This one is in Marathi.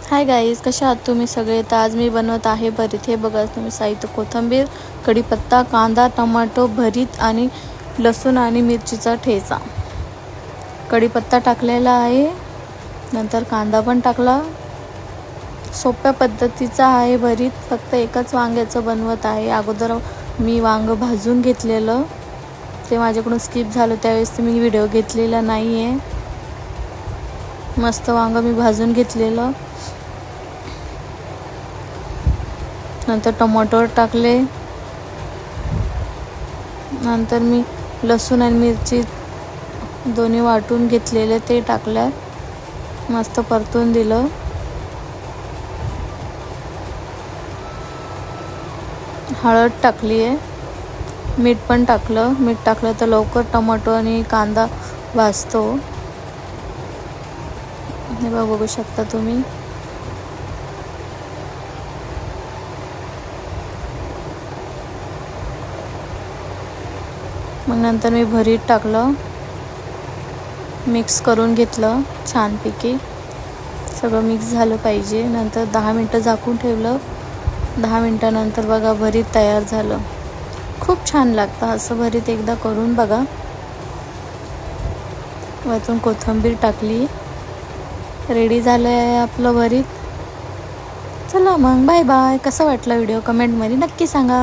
हाय गाईज, कशा आहात तुम्ही सगळे? तर आज मी बनवत आहे भरीत. हे बघा तुम्ही साहित्य: कोथिंबीर, कढीपत्ता, कांदा, टोमॅटो, भरीत आणि लसूण आणि मिरचीचा ठेचा. कढीपत्ता टाकलेला आहे, नंतर कांदा पण टाकला. सोप्या पद्धतीचा आहे भरीत. फक्त एकच वांग्याचं बनवत आहे. अगोदर मी वांग भाजून घेतलेलं, ते माझ्याकडून स्किप झालं, त्यावेळेस मी व्हिडिओ घेतलेला नाही आहे. मस्त वांग मी भाजून घेतलेलं. नंतर टोमॅटो टाकले. नंतर मी लसूण आणि मिरची दोन्ही वाटून घेतलेले ते टाकल्या. मस्त परतून दिलं. हळद टाकली आहे, मीठ पण टाकलं. मीठ टाकलं तर लवकर टोमॅटो आणि कांदा भाजतो. हे बघू शकता तुम्ही. मग नंतर मी भरीत टाकलं, मिक्स करून घेतलं छानपैकी. सगळं मिक्स झालं पाहिजे. नंतर 10 मिनटं झाकून ठेवलं. 10 मिनटानंतर बघा भरीत तयार झालं. खूप छान लागतं असं भरीत, एकदा करून बघा. वरतून कोथिंबीर टाकली. रेडी झालं आहे आपलं भरीत. चला मग, बाय बाय. कसा वाटला व्हिडिओ कमेंटमध्ये नक्की सांगा.